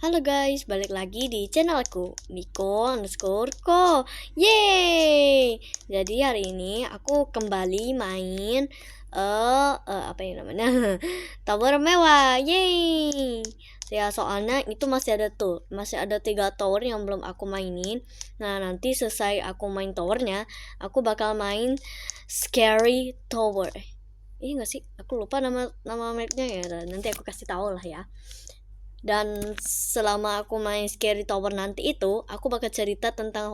Halo guys, balik lagi di channelku Niko_ko. Yeay. Jadi hari ini aku kembali main apa yang namanya tower mewah. Yeay. Ya soalnya itu masih ada 3 tower yang belum aku mainin. Nah nanti selesai aku main towernya, aku bakal main scary tower. Iya nggak sih? Aku lupa nama mapnya ya. Nanti aku kasih tahu lah ya. Dan selama aku main Scary Tower nanti itu, aku bakal cerita tentang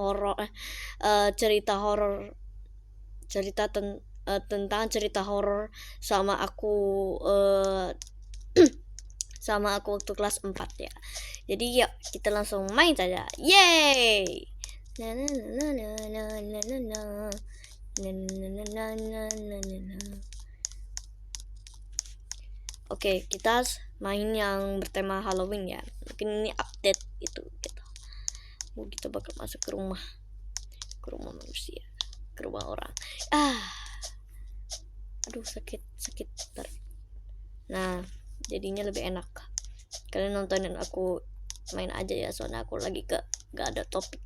tentang cerita horor sama aku uh, sama aku waktu kelas 4 ya. Jadi yuk kita langsung main saja. Yeay. Na na na na na na na na. Na na na na na na na. Oke, kita main yang bertema Halloween ya. Mungkin ini update itu gitu. Kita bakal masuk ke rumah manusia, ke rumah orang. Aduh sakit. Nah, jadinya lebih enak. Kalian nontonin aku main aja ya, soalnya aku lagi gak ada topik.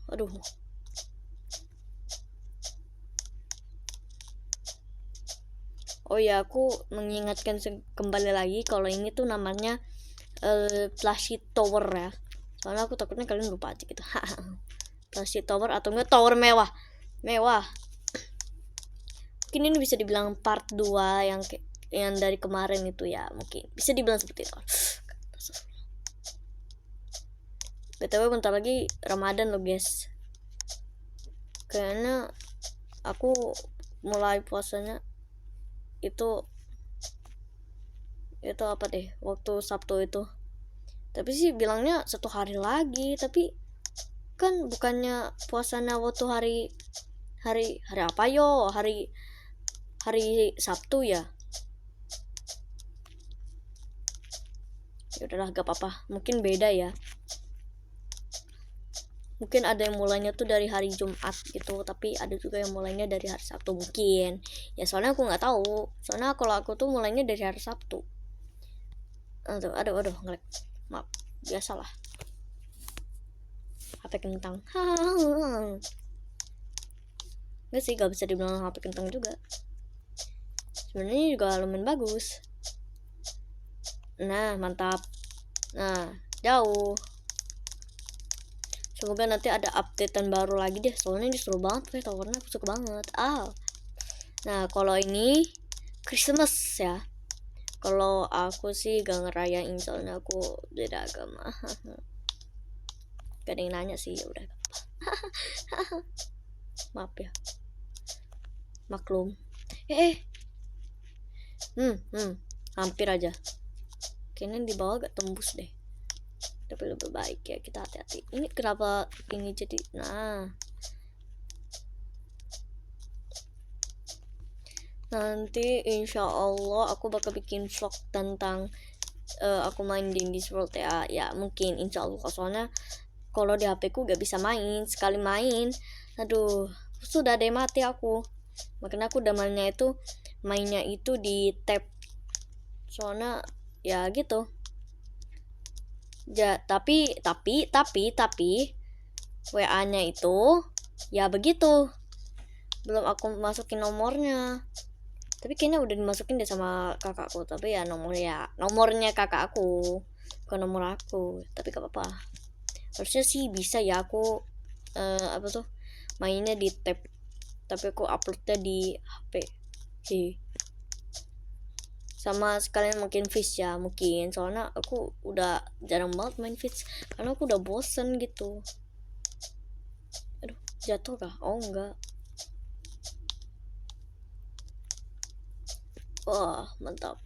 Aduh. Oh ya, aku mengingatkan kembali lagi kalau ini tuh namanya Flashy Tower ya. Soalnya aku takutnya kalian lupa aja gitu. Flashy Tower atau enggak tower mewah. Mungkin ini bisa dibilang part 2 yang dari kemarin itu ya, mungkin bisa dibilang seperti itu. BTW bentar lagi Ramadan loh guys. Kayaknya aku mulai puasanya itu apa deh, waktu Sabtu itu. Tapi sih bilangnya 1 hari lagi, tapi kan bukannya puasanya waktu hari apa yo? Hari Sabtu ya. Ya udahlah, gak apa-apa. Mungkin beda ya. Mungkin ada yang mulainya tuh dari hari Jumat gitu, tapi ada juga yang mulainya dari hari Sabtu mungkin. Ya soalnya aku nggak tahu. Soalnya kalau aku tuh mulainya dari hari Sabtu. Aduh ngelek. Maaf, biasalah. HP kentang. Nggak sih, gak bisa dibilang HP kentang juga. Sebenarnya juga lumayan bagus. Nah, mantap. Nah, jauh. Semoga nanti ada updatean baru lagi deh, soalnya ini seru banget kayak towernya, aku suka banget. Nah kalau ini Christmas ya. Kalau aku sih gak ngerayain soalnya aku beda agama. Gak ada yang nanya sih, ya udah. Maaf ya. Maklum. Hampir aja. Kayaknya di bawah gak tembus deh. Tapi lebih baik ya kita hati-hati. Ini kenapa ini jadi nanti insya Allah aku bakal bikin vlog tentang aku main di Indies World ya. Ya mungkin insya Allah, soalnya kalau di HP ku gak bisa main. Sekali main, aduh, sudah deh mati aku. Makanya aku udah mainnya itu di tab. Soalnya ya gitu. Ya, tapi WA-nya itu ya begitu. Belum aku masukin nomornya. Tapi kayaknya udah dimasukin deh sama kakakku. Tapi ya nomornya kakak aku, bukan nomor aku. Tapi gak apa-apa. Harusnya sih bisa ya aku mainnya di tab. Tapi aku uploadnya di HP. Sama sekalian mungkin Fish ya, mungkin soalnya aku udah jarang banget main Fish karena aku udah bosen gitu. Aduh, jatuh kah? Oh enggak. Wah, mantap.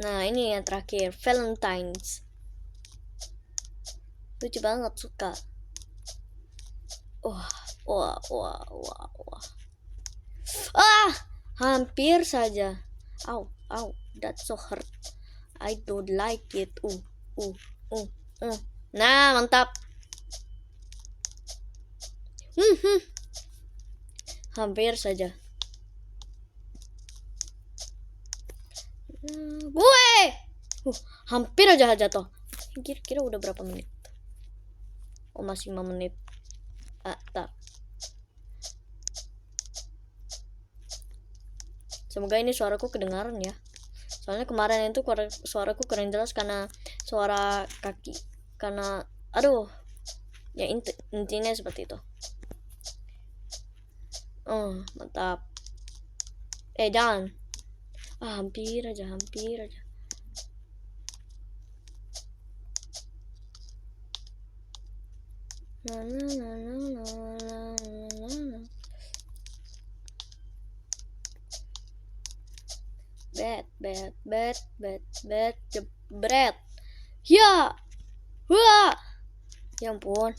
Nah, ini yang terakhir, Valentine's. Lucu banget, suka. Wah, wah, wah, wah, wah. Ah, hampir saja. Au, au, that's so hurt. I don't like it. Uh, uh. Nah, mantap. Hampir saja. Gue. Hampir aja jatuh. Kira-kira udah berapa menit? Oh, masih 5 menit. Tak. Semoga ini suaraku kedengaran ya. Soalnya kemarin itu suaraku kurang jelas karena suara kaki. Karena aduh. Ya intinya seperti itu. Mantap. Jangan. Hampir aja. Bet jebret. Ya. Wah. Ya ampun.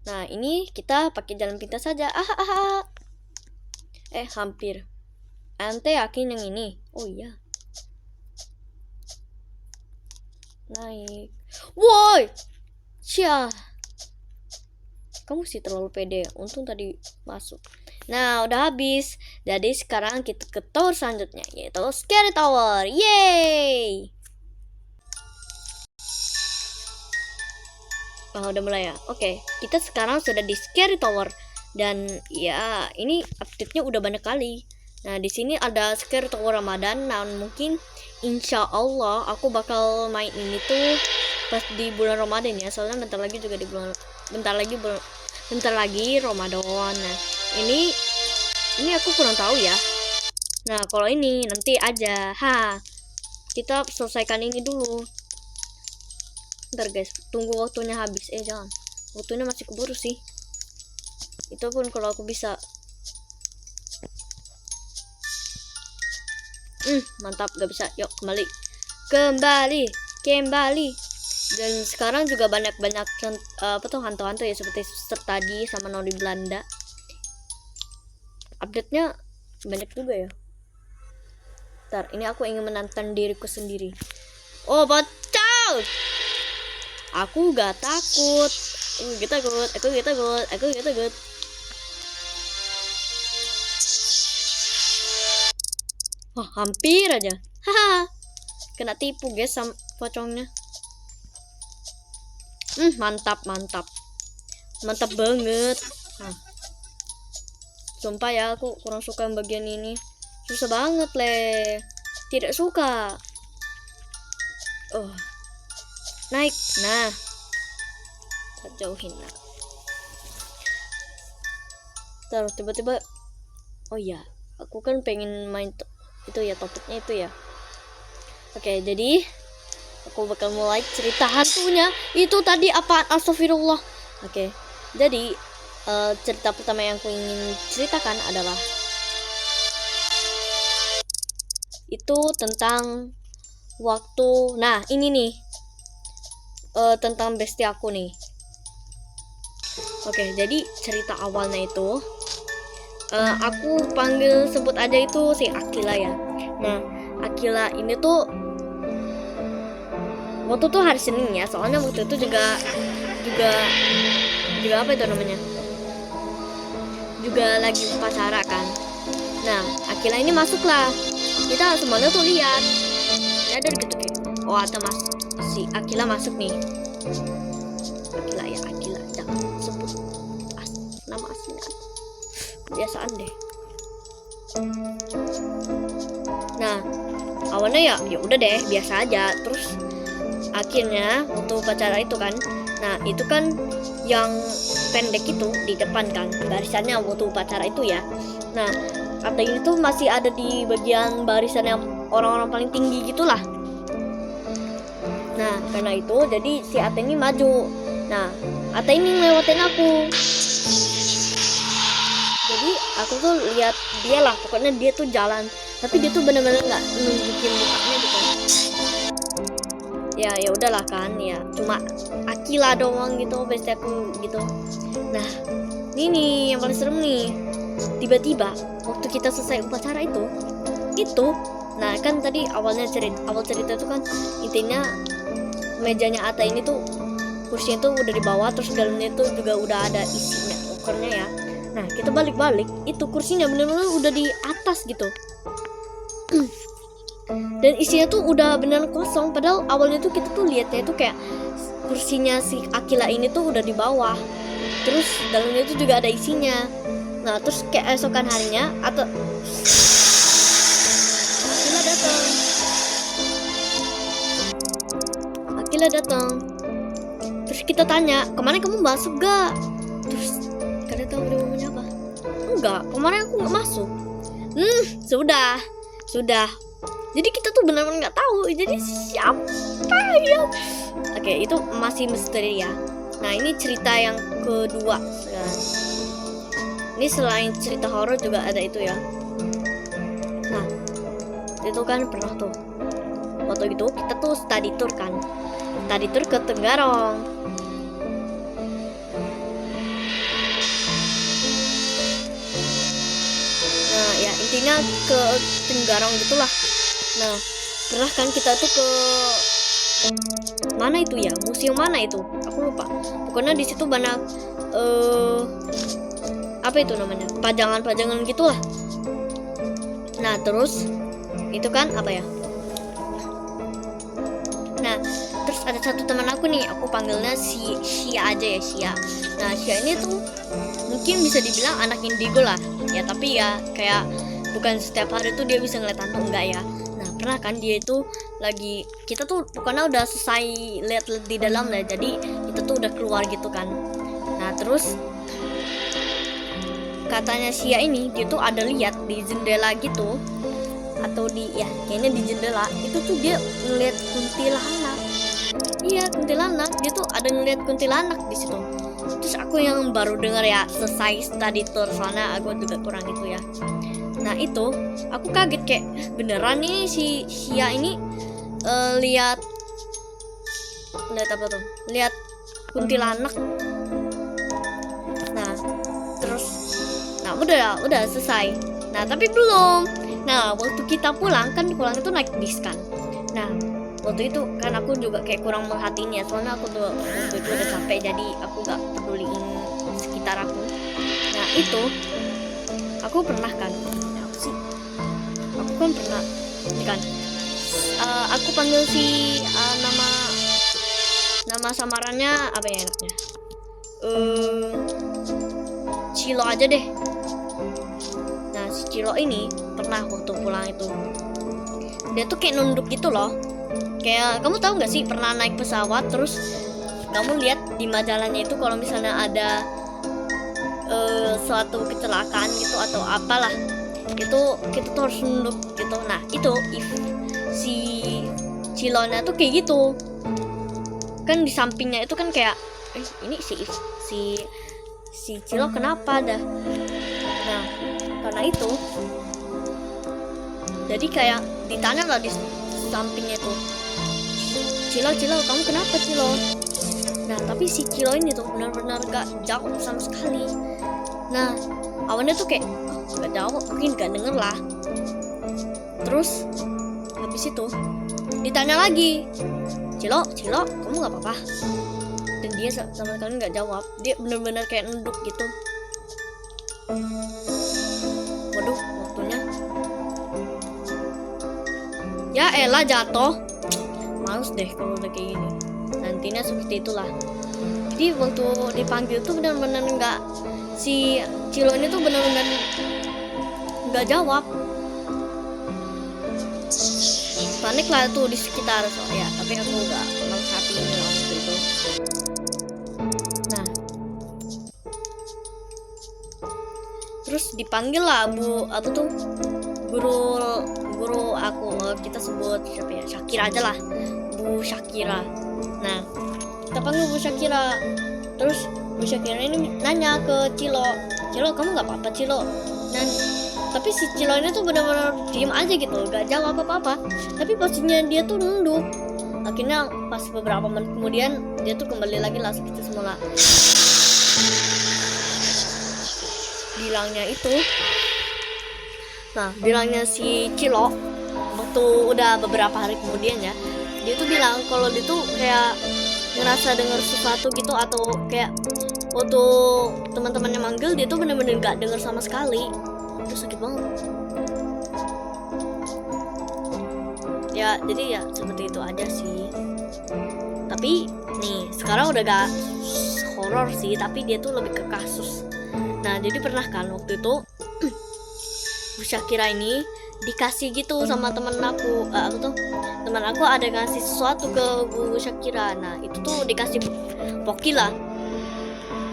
Nah, ini kita pakai jalan pintas saja. Hampir. Ante yakin yang ini? Oh iya. Naik. Woi. Cia. Kamu sih terlalu pede. Untung tadi masuk. Nah, udah habis. Jadi sekarang kita ke tower selanjutnya, yaitu Scary Tower. Yeay. Udah mulai ya. Oke, kita sekarang sudah di Scary Tower. Dan ya, ini update-nya udah banyak kali. Nah, di sini ada Scary Tower Ramadan. Nah, mungkin insya Allah aku bakal main ini tuh pas di bulan Ramadan ya. Soalnya bentar lagi Ramadan. Nah, ini aku kurang tahu ya. Nah, kalau ini nanti aja. Kita selesaikan ini dulu. Bentar guys, tunggu waktunya habis. Jangan. Waktunya masih keburu sih. Itu pun kalau aku bisa. Mantap, gak bisa. Yuk, kembali. Dan sekarang juga banyak hantu-hantu ya, seperti suster tadi sama Nori Belanda. Update-nya banyak juga ya. Ntar, ini aku ingin menantang diriku sendiri. Oh, bocah! Aku gak takut. Aku takut. Wah, hampir aja. Kena tipu guys sama pocongnya. Mantap banget. Sumpah ya, aku kurang suka bagian ini. Susah banget Tidak suka. Naik. Nah, jauhin. Terus tiba-tiba, oh ya, aku kan pengen main itu ya, topiknya itu ya. Oke, jadi aku bakal mulai cerita hantunya. Itu tadi apaan? Astagfirullah. Oke, jadi cerita pertama yang aku ingin ceritakan adalah itu tentang waktu. Nah, ini nih tentang bestie aku nih. Oke, jadi cerita awalnya itu aku sebut aja itu si Akila ya. Nah, Akila ini tuh waktu tuh hari Senin ya, soalnya waktu itu juga apa itu namanya, juga lagi upacara kan. Nah, Akila ini masuklah, kita semuanya tuh lihat ya, ada gitu kayak, oh ada si Akila masuk nih. Akila jangan sebut nama aslinya, kebiasaan deh. Nah, awalnya ya udah deh, biasa aja. Terus akhirnya waktu upacara itu kan, nah itu kan yang pendek itu di depan kan barisannya waktu upacara itu ya. Nah, Ata ini tuh masih ada di bagian barisan yang orang-orang paling tinggi gitulah. Nah, karena itu jadi si Ata ini maju. Nah, Ata ini ngelewatin aku. Jadi aku tuh lihat dia lah, pokoknya dia tuh jalan, tapi dia tuh bener-bener nggak nunjukin mukanya gitu. Ya udahlah kan, ya cuma Akila doang gitu, besti aku gitu. Nah ini nih yang paling serem nih, tiba-tiba waktu kita selesai upacara itu, nah kan tadi awal cerita itu kan intinya mejanya Ata ini tuh kursinya tuh udah di bawah, terus dalamnya tuh juga udah ada isinya ukurnya ya. Nah kita balik-balik, itu kursinya bener-bener udah di atas gitu. Dan isinya tuh udah beneran kosong, padahal awalnya tuh kita tuh lihatnya tuh kayak kursinya si Akila ini tuh udah di bawah, terus dalamnya tuh juga ada isinya. Nah terus kayak esokan harinya atau Akila datang, terus kita tanya, kemarin kamu masuk gak? Terus kalian tahu dia ngomongnya apa? Enggak, kemarin aku nggak masuk. Sudah. Jadi kita tuh benar-benar nggak tahu. Jadi siapa ya? Oke, itu masih misteri ya. Nah ini cerita yang kedua. Ini selain cerita horor juga ada itu ya. Nah itu kan pernah tuh. Waktu itu kita tuh study tour kan. Study tour ke Tenggarong. Nah ya intinya ke Tenggarong gitulah. Nah pernah kan kita tuh ke mana itu ya, museum mana itu aku lupa, pokoknya di situ banyak apa itu namanya, pajangan gitulah. Nah terus itu kan apa ya, nah terus ada satu teman aku nih, aku panggilnya si Sia aja ya, Sia. Nah Sia ini tuh mungkin bisa dibilang anak indigo lah ya, tapi ya kayak bukan setiap hari tuh dia bisa ngeliat hantu, enggak ya. Nah pernah kan dia itu lagi, kita tuh pokoknya udah selesai lihat di dalam lah, jadi kita tuh udah keluar gitu kan. Nah terus katanya Sia ini dia tuh ada lihat di jendela gitu, atau di ya kayaknya di jendela itu tuh dia ngeliat kuntilanak. Iya kuntilanak, dia tuh ada ngeliat kuntilanak di situ. Terus aku yang baru dengar ya selesai study tour, soalnya aku juga kurang itu ya. Nah itu aku kaget kayak beneran nih si Sia ini lihat apa tuh? Lihat kuntilanak. Nah terus, nah udah selesai. Nah tapi belum. Nah waktu kita pulang itu naik bis kan. Nah waktu itu kan aku juga kayak kurang merhatiin ya, soalnya aku tuh waktu itu udah capek, jadi aku gak peduliin sekitar aku. Nah itu aku pernah kan, aku kan pernah kan, aku panggil si nama samarannya apa ya enaknya, Cilo aja deh. Nah si Cilo ini pernah waktu pulang itu dia tuh kayak nunduk gitu loh. Kayak kamu tahu nggak sih, pernah naik pesawat terus kamu lihat di majalahnya itu kalau misalnya ada suatu kecelakaan gitu atau apalah, itu kita tuh harus nunduk gitu. Nah itu if si Cilonya tuh kayak gitu kan, di sampingnya itu kan kayak ini si Cilo kenapa dah. Nah karena itu jadi kayak ditanya lah di sampingnya itu, Cilo kamu kenapa Cilo. Nah tapi si Cilo ini tuh benar-benar gak jawab sama sekali. Nah awalnya tuh kayak gak jawab, mungkin gak denger lah. Terus habis itu ditanya lagi, Cilo kamu gak apa-apa. Dan dia sama sekali gak jawab, dia benar-benar kayak nunduk gitu. Waduh waktunya ya elah jatuh, males deh kalau udah kayak gini. Nantinya seperti itulah. Jadi waktu dipanggil tuh benar-benar nggak, si Cilo ini tuh benar-benar nggak jawab. Panik lah tuh di sekitar, so ya tapi aku nggak merhatiin waktu itu. Nah terus dipanggil lah apa tuh guru aku, kita sebut siapa ya, Syakira aja lah, Bu Syakira. Nah kita panggil Bu Syakira, terus Bu Syakira ini nanya ke Cilo Cilo kamu nggak apa-apa Cilo. Dan tapi si Cilo ini tuh benar-benar diem aja gitu, gak jawab apa-apa. Tapi posisinya dia tuh nunduk. Akhirnya pas beberapa menit kemudian dia tuh kembali lagi lah seperti semula. Bilangnya itu, nah bilangnya si Cilo waktu udah beberapa hari kemudian ya, dia tuh bilang kalau dia tuh kayak ngerasa dengar sesuatu gitu, atau kayak waktu teman-temannya manggil dia tuh bener-bener gak dengar sama sekali. Itu sakit banget ya. Jadi ya seperti itu aja sih. Tapi nih sekarang udah gak horor sih, tapi dia tuh lebih ke kasus. Nah jadi pernah kan waktu itu Bu Syakira ini dikasih gitu sama teman aku, teman aku ada ngasih sesuatu ke Bu Syakira. Nah itu tuh dikasih poki lah.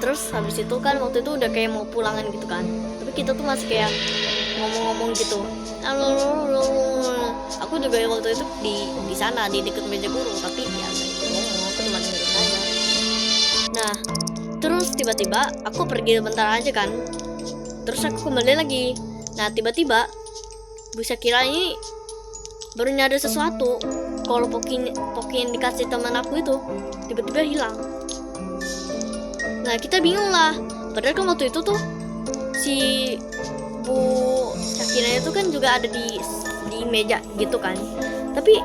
Terus habis itu kan waktu itu udah kayak mau pulangan gitu kan, tapi kita tuh masih kayak ngomong-ngomong gitu. Aku juga waktu itu di sana di dekat meja guru, tapi ya ngomong, aku cuma dengerin aja. Nah terus tiba-tiba aku pergi bentar aja kan, terus aku kembali lagi. Nah tiba-tiba Bu Syakira ini baru nyadar sesuatu, kalau poki yang dikasih teman aku itu tiba-tiba hilang. Nah kita bingung lah, padahal kan waktu itu tuh si Bu Syakira itu kan juga ada di meja gitu kan, tapi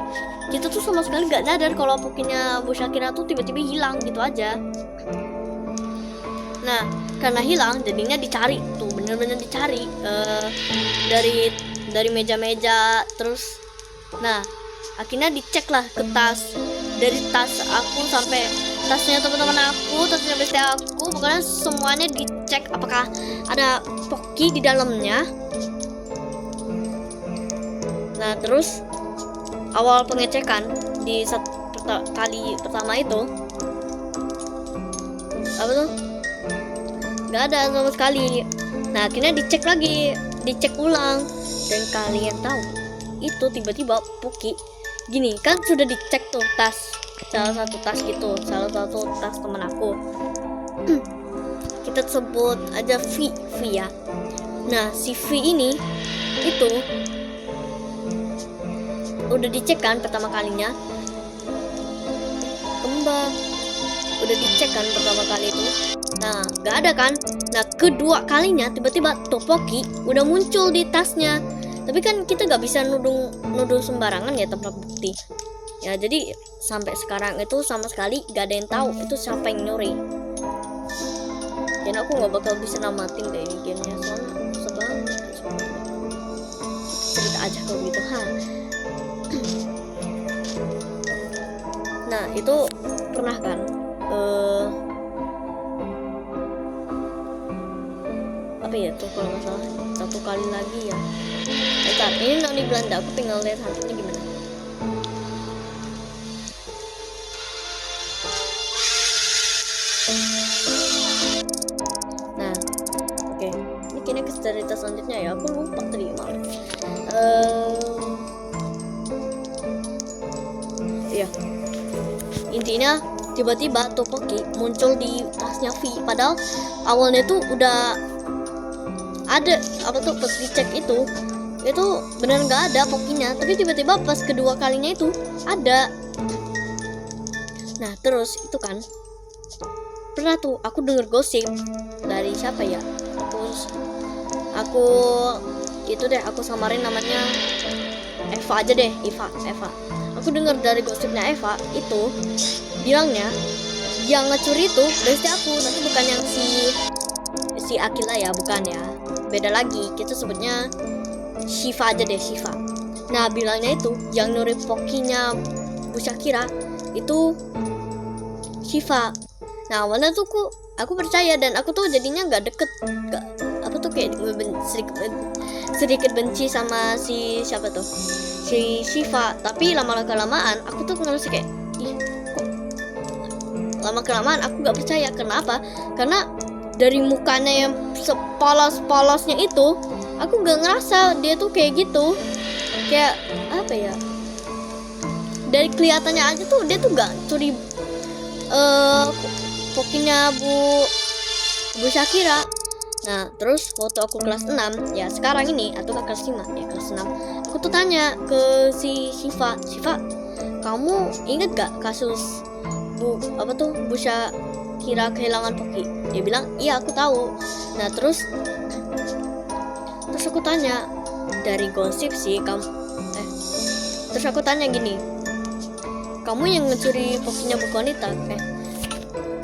kita tuh sama sekali gak nyadar kalau pokinya Bu Syakira tuh tiba-tiba hilang gitu aja. Nah karena hilang jadinya dicari tuh, bener-bener dicari dari meja-meja terus. Nah akhirnya dicek lah ke tas, dari tas aku sampai tasnya teman-teman aku, tasnya bestie aku, pokoknya semuanya dicek apakah ada poki di dalamnya. Nah terus awal pengecekan di kali pertama itu apa tuh nggak ada sama sekali. Nah akhirnya dicek lagi, dicek ulang, dan kalian tahu itu tiba-tiba poki gini kan, sudah dicek tuh tas, salah satu tas gitu, salah satu tas teman aku. Kita sebut aja V ya. Nah si V ini itu udah dicek kan pertama kalinya, kembang udah dicek kan pertama kali itu. Nah gak ada kan. Nah kedua kalinya tiba-tiba topoki udah muncul di tasnya. Tapi kan kita gak bisa nuduh sembarangan ya tanpa bukti ya. Jadi sampai sekarang itu sama sekali gak ada yang tahu itu siapa yang nyuri. Dan aku gak bakal bisa namatin deh ini gamenya, soalnya sebang cerita aja kalau gitu Nah itu pernah kan apa ya tuh kalau nggak salah satu kali lagi ya. Bentar, ini Noni Belanda, aku tinggal lihat hantunya gimana. Nah oke, ini kayaknya ke cerita selanjutnya ya, aku lupa tadi maaf. Ya intinya tiba-tiba topoki muncul di tasnya V, padahal awalnya tuh udah ada apa tuh, pas dicek itu benar nggak ada pokinya, tapi tiba-tiba pas kedua kalinya itu ada. Nah terus itu kan pernah tuh aku denger gosip dari siapa ya, aku itu deh, aku samarin namanya Eva aja deh, Eva. Aku dengar dari gosipnya Eva itu bilangnya yang ngecuri itu bestie aku, nanti bukan yang si Akila ya, bukan ya, beda lagi, kita sebutnya Shiva aja deh, Shiva. Nah bilangnya itu yang nyuri pokinya Bu Syakira itu Shiva. Nah awalnya tuh aku percaya, dan aku tuh jadinya nggak deket, nggak apa tuh kayak sedikit benci sama si siapa tuh, si Shiva. Tapi lama-kelamaan aku tuh ngerasa kayak lama-kelamaan aku nggak percaya. Kenapa? Karena dari mukanya yang sepolos-polosnya itu, aku nggak ngerasa dia tuh kayak gitu. Kayak apa ya, dari kelihatannya aja tuh dia tuh nggak curi pokinya Bu Syakira. Nah terus waktu aku kelas 6 ya sekarang ini, atau kelas 5 ya, kelas 6, aku tuh tanya ke si Siva, kamu inget gak kasus Bu Syakira kehilangan Poki? Dia bilang iya aku tahu. Nah terus aku tanya, dari gosip sih kamu terus aku tanya gini, kamu yang ngecuri Pokinya Bu Konita?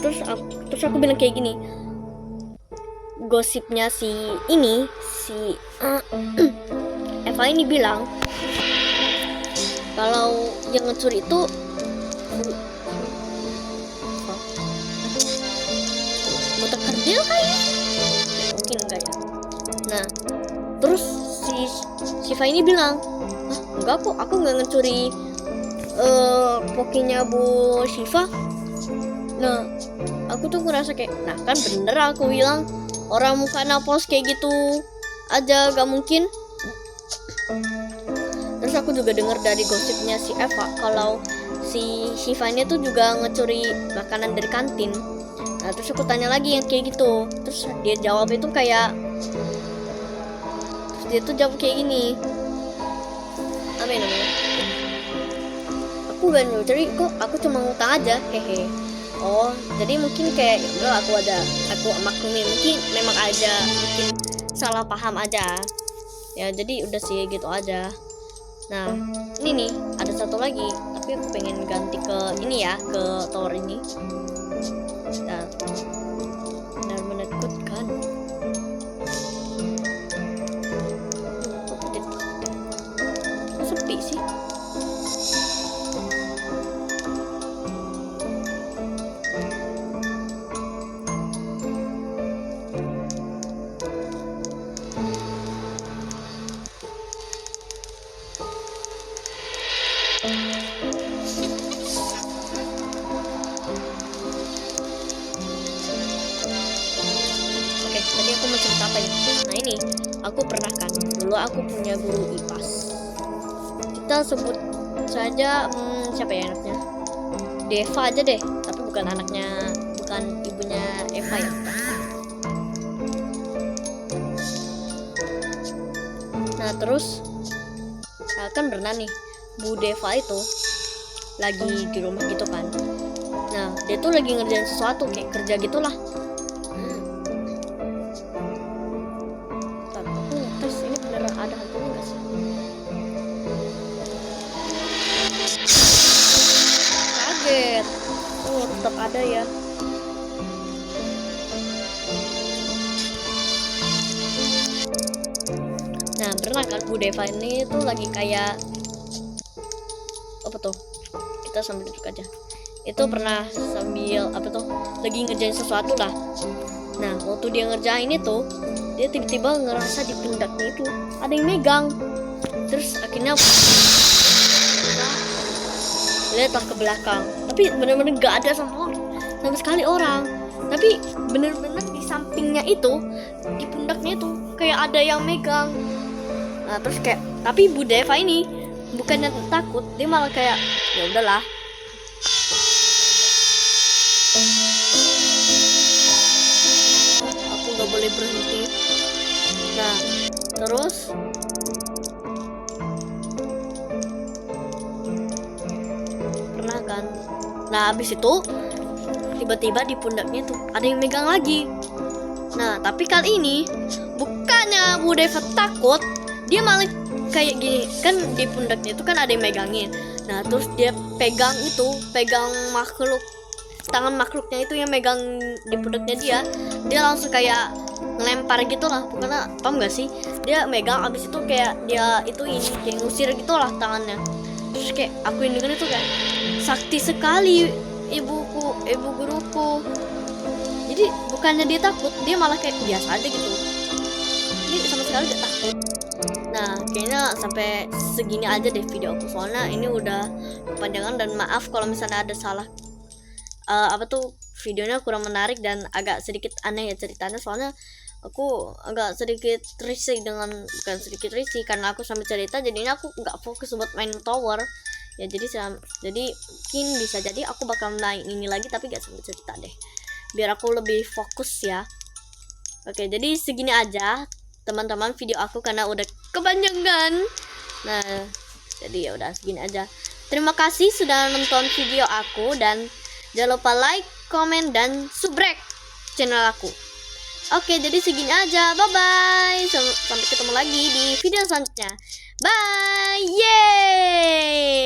Terus aku bilang kayak gini, gosipnya si Eva ini bilang kalau yang ngecuri itu motor kerdil kayaknya, mungkin enggak ya. Nah terus si Siva ini bilang, enggak kok, aku nggak ngecuri Pokinya Bu Siva. Nah aku tuh ngerasa kayak, nah kan bener aku bilang, orang mukanya pos kayak gitu aja gak mungkin. Terus aku juga dengar dari gosipnya si Eva kalau si Shiva ini tuh juga ngecuri makanan dari kantin. Nah terus aku tanya lagi yang kayak gitu, terus dia jawab itu kayak, terus dia tuh jawab kayak gini, apa yang namanya, aku gak nyuri kok, aku cuma ngutang aja, hehe. Oh jadi mungkin kayak udah aku maklumi, mungkin memang aja mungkin salah paham aja ya, jadi udah sih gitu aja. Nah ini nih ada satu lagi, tapi aku pengen ganti ke ini ya, ke tower ini. Nah benar menakutkan. Kok sepi sih? Tadi aku mau cerita apa ya? Nah ini, aku pernah kan, dulu aku punya guru IPAS. Kita sebut saja siapa ya anaknya? Deva aja deh, tapi bukan ibunya Eva ya. Nah terus, kan pernah nih, Bu Deva itu lagi di rumah gitu kan. Nah dia tuh lagi ngerjain sesuatu kayak kerja gitulah. Ada hantunya nggak sih? Kaget. Oh tetap ada ya. Nah pernah kan Bu Deva ini tuh lagi kayak apa tuh? Kita sambil duduk aja. Itu pernah sambil apa tuh? Lagi ngerjain sesuatu lah. Nah waktu dia ngerjain itu, dia tiba-tiba ngerasa di pundaknya itu ada yang megang. Terus akhirnya lihatlah ke belakang, tapi benar-benar gak ada sama sekali orang. Tapi benar-benar di sampingnya itu, di pundaknya itu kayak ada yang megang. Nah terus kayak, tapi Bu Deva ini bukannya takut, dia malah kayak ya udahlah. Aku gak boleh berhenti. Nah terus pernah kan, nah abis itu tiba-tiba di pundaknya tuh ada yang megang lagi. Nah tapi kali ini bukannya Bu Deva takut, dia malah kayak gini kan, di pundaknya itu kan ada yang megangin. Nah terus dia pegang tangan makhluknya itu yang megang di pundaknya dia langsung kayak ngelempar gitu lah, pokoknya paham gak sih, dia megang abis itu kayak dia itu ini kayak ngusir gitu lah tangannya. Terus kayak aku yang denger itu kayak sakti sekali ibu guruku. Jadi bukannya dia takut, dia malah kayak biasa aja gitu, dia sama sekali gak takut. Nah kayaknya sampai segini aja deh video aku, soalnya ini udah kepanjangan, dan maaf kalau misalnya ada salah videonya kurang menarik dan agak sedikit aneh ya ceritanya, soalnya aku agak sedikit risih bukan sedikit risih karena aku sambil cerita jadinya aku nggak fokus buat main tower ya, jadi mungkin bisa jadi aku bakal main ini lagi tapi gak sambil cerita deh, biar aku lebih fokus ya. Oke, jadi segini aja teman-teman video aku karena udah kepanjangan. Nah, jadi ya udah segini aja. Terima kasih sudah nonton video aku dan jangan lupa like, komen, dan subscribe channel aku. Oke, jadi segini aja. Bye bye. Sampai ketemu lagi di video selanjutnya. Bye. Yeay.